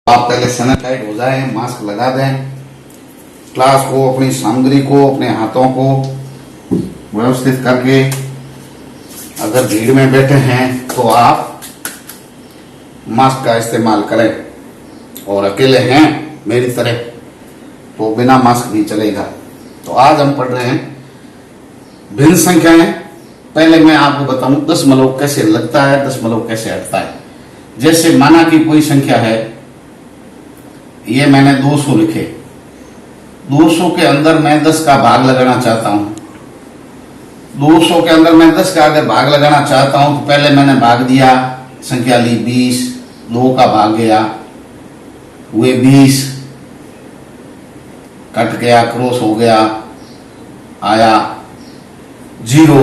आप पहले सैनिटाइज हो जाएं, मास्क लगा दें, क्लास को, अपनी सामग्री को, अपने हाथों को व्यवस्थित करके अगर भीड़ में बैठे हैं तो आप मास्क का इस्तेमाल करें और अकेले हैं मेरी तरह तो बिना मास्क भी चलेगा। तो आज हम पढ़ रहे हैं भिन्न संख्याएं। पहले मैं आपको बताऊं दशमलव कैसे लगता है, दशमलव कैसे हटता है। जैसे माना कि कोई संख्या है, ये मैंने 200 लिखे, 200 के अंदर मैं 10 का भाग लगाना चाहता हूं। 200 के अंदर मैं 10 का अगर भाग लगाना चाहता हूं तो पहले मैंने भाग दिया, संख्या ली 20, 2 का भाग गया, हुए 20, कट गया, क्रॉस हो गया, आया 0,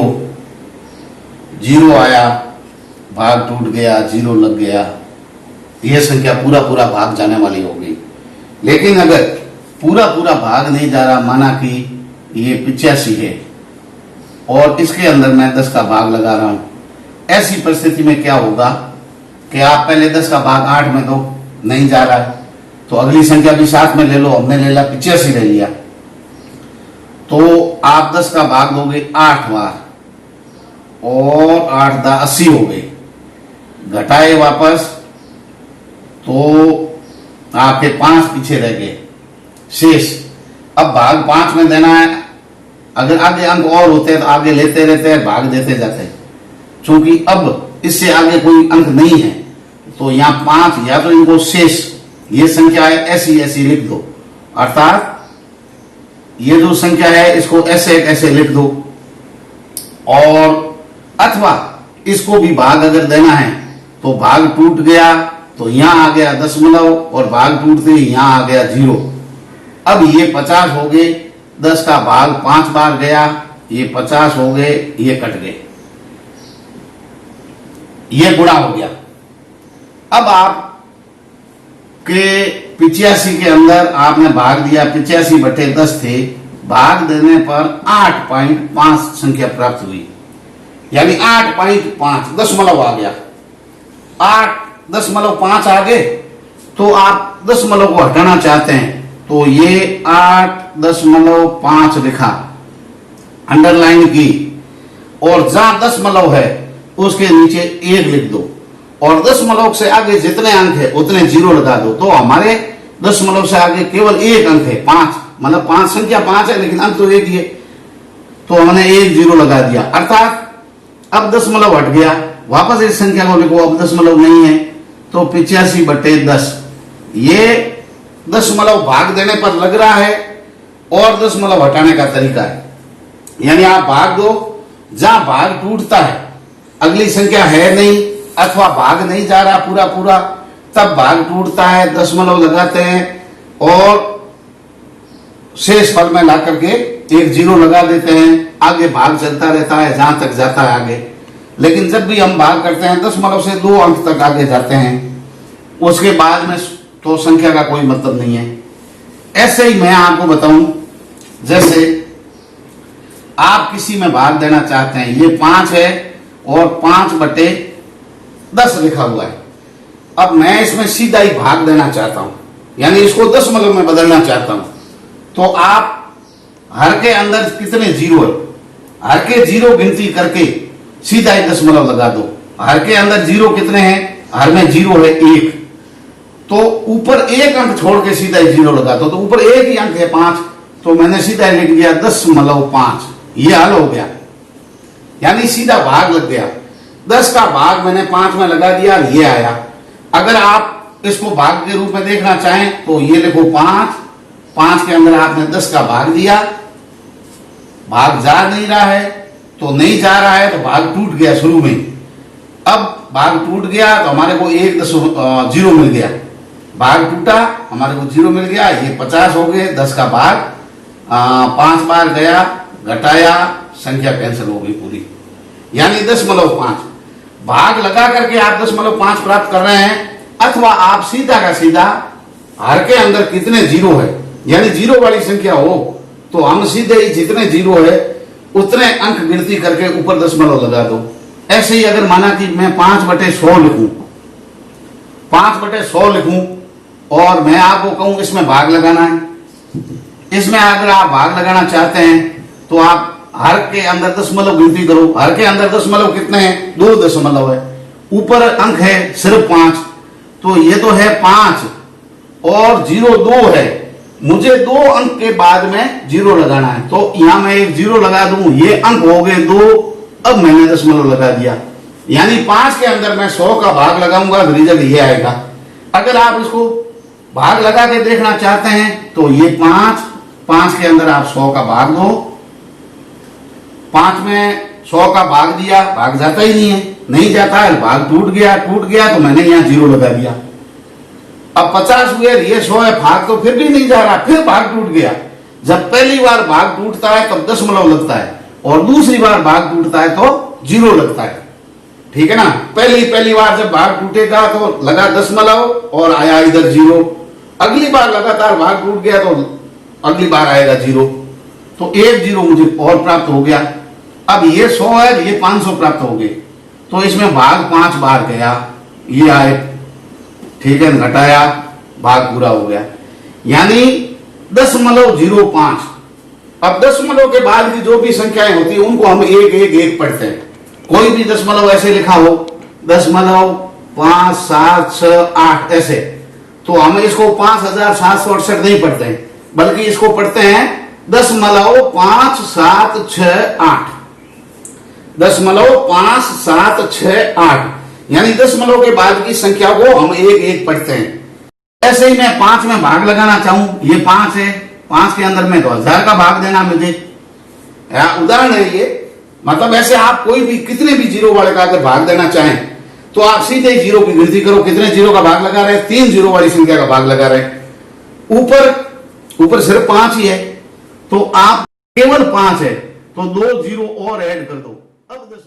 0 आया, भाग टूट गया, 0 लग गया। यह संख्या पूरा पूरा भाग जाने वाली होगी। लेकिन अगर पूरा पूरा भाग नहीं जा रहा, माना कि ये 85 है और इसके अंदर मैं 10 का भाग लगा रहा हूं, ऐसी परिस्थिति में क्या होगा कि आप पहले 10 का भाग 8 में दो, नहीं जा रहा है तो अगली संख्या भी साथ में ले लो। हमने ले लिया 85 ले लिया तो आप 10 का भाग दोगे 8 बार और 8 दा 80 हो गए, घटाए वापस तो आपके 5 पीछे रह गए शेष। अब भाग 5 में देना है, अगर आगे अंक और होते हैं तो आगे लेते रहते हैं, भाग देते जाते हैं। क्योंकि अब इससे आगे कोई अंक नहीं है तो यहां 5 या तो इनको शेष, ये संख्या है ऐसी ऐसी लिख दो, अर्थात ये जो संख्या है इसको ऐसे ऐसे लिख दो। और अथवा इसको भी भाग अगर देना है तो भाग टूट गया तो यहां आ गया दशमलव और भाग टूटते ही यहां आ गया 0। अब ये 50 हो गए, 10 का भाग 5 बार गया, ये 50 हो गए, ये कट गए, ये गुणा हो गया। अब आप के 85 के अंदर आपने भाग दिया, 85/10 थे, भाग देने पर 8.5 संख्या प्राप्त हुई, यानी 8.5 दशमलव आ गया। 8.5 आ गए तो आप दशमलव को हटाना चाहते हैं तो ये 8.5 लिखा, अंडरलाइन की, और जहां दशमलव है उसके नीचे 1 लिख दो और दशमलव से आगे जितने अंक है उतने 0 लगा दो। तो हमारे दशमलव से आगे केवल 1 अंक है, 5, मतलब 5 संख्या 5 है लेकिन अंक तो 1 ही है, तो हमने 1 0 लगा दिया। अर्थात अब दशमलव हट गया, वापस इस संख्या को लिखो, अब दशमलव नहीं है तो 85/10। ये दशमलव भाग देने पर लग रहा है और दशमलव हटाने का तरीका है। यानी आप भाग दो, जहां भाग टूटता है अगली संख्या है नहीं अथवा भाग नहीं जा रहा पूरा पूरा, तब भाग टूटता है, दशमलव लगाते हैं और शेष फल में ला करके 1 0 लगा देते हैं। आगे भाग चलता रहता है जहां तक जाता है आगे। लेकिन जब भी हम भाग करते हैं दशमलव से 2 अंक तक आगे जाते हैं, उसके बाद में तो संख्या का कोई मतलब नहीं है। ऐसे ही मैं आपको बताऊं, जैसे आप किसी में भाग देना चाहते हैं, ये 5 है और 5/10 लिखा हुआ है। अब मैं इसमें सीधा ही भाग देना चाहता हूं, यानी इसको दशमलव में बदलना चाहता हूं, तो आप हर के अंदर कितने 0 है, हर के 0 गिनती करके सीधा ही दशमलव लगा दो। हर के अंदर 0 कितने हैं, हर में 0 है 1, तो ऊपर 1 अंक छोड़ के सीधा ही 0 लगा दो। तो ऊपर 1 ही अंक है 5, तो मैंने सीधा ही लिख दिया 10.5, ये हल हो गया, यानी सीधा भाग लग गया। 10 का भाग मैंने 5 में लगा दिया, ये आया। अगर आप इसको भाग के रूप में देखना चाहें तो ये लिखो 5 के अंदर आपने 10 का भाग दिया, भाग जा नहीं रहा है तो नहीं जा रहा है तो भाग टूट गया शुरू में। अब भाग टूट गया तो हमारे को 1.0 मिल गया, भाग टूटा हमारे को 0 मिल गया, ये 50 हो गए, 10 का भाग 5 बार गया, घटाया, संख्या कैंसिल हो गई पूरी, यानी 10.5। भाग लगा करके आप 10.5 प्राप्त कर रहे हैं, अथवा आप सीधा का सीधा हर के अंदर कितने 0 है, यानी 0 वाली संख्या हो तो हम सीधे ही जितने 0 है उतने अंक गिनती करके ऊपर दशमलव लगा दो। ऐसे ही अगर माना कि मैं 5/100 लिखूं, 5/100 लिखूं और मैं आपको कहूं इसमें भाग लगाना है, इसमें अगर आप भाग लगाना चाहते हैं तो आप हर के अंदर दशमलव गिनती करो। हर के अंदर दशमलव कितने हैं? 2 दशमलव है। ऊपर अंक है सिर्फ 5, तो ये तो है 5 और 0 2 है। मुझे 2 अंक के बाद में 0 लगाना है, तो यहां मैं एक 0 लगा दूं, ये अंक हो गए 2। अब मैंने दशमलव लगा दिया, यानी 5 के अंदर मैं 100 का भाग लगाऊंगा तो रिजल्ट ये आएगा। अगर आप इसको भाग लगा के देखना चाहते हैं तो ये 5 के अंदर आप 100 का भाग दो। 5 में 100 का भाग दिया, भाग जाता ही नहीं जाता है, भाग टूट गया तो मैंने यहाँ 0 लगा दिया। अब 50 हुए, ये 100 है, भाग तो फिर भी नहीं जा रहा, फिर भाग टूट गया। जब पहली बार भाग टूटता है तब दशमलव लगता है और दूसरी बार भाग टूटता है तो 0 लगता है, ठीक है ना। पहली बार जब भाग टूटेगा तो लगा दशमलव और आया इधर 0। अगली बार लगातार भाग टूट गया तो अगली बार आएगा 0, तो 1 0 मुझे और प्राप्त हो गया। अब ये 100 है, ये 500 प्राप्त हो गए, तो इसमें भाग 5 बार गया, ये आए, ठीक है, घटाया, भाग पूरा हो गया, यानी 0.05। अब दशमलव के बाद की जो भी संख्याएं होती है उनको हम 1 1 1 पढ़ते हैं। कोई भी दशमलव ऐसे लिखा हो, 0.5 7 6 8 ऐसे, तो हम इसको 5768 नहीं पढ़ते हैं, बल्कि इसको पढ़ते हैं 0.5 7 6 8, 0.5 7 6 8, यानी दशमलव के बाद की संख्या को हम 1 1 पढ़ते हैं। ऐसे ही मैं 5 में भाग लगाना चाहूं, ये 5 है, 5 के अंदर में तो 1000 का भाग देना मुझे, उदाहरण है ये। मतलब ऐसे आप कोई भी कितने भी 0 वाले का अगर भाग देना चाहें तो आप सीधे 0 की गिनती करो, कितने 0 का भाग लगा रहे हैं? 3 0 वाली संख्या का भाग लगा रहे हैं। ऊपर सिर्फ 5 ही है, तो आप केवल 5 है तो 2 0 और ऐड कर दो, अब 10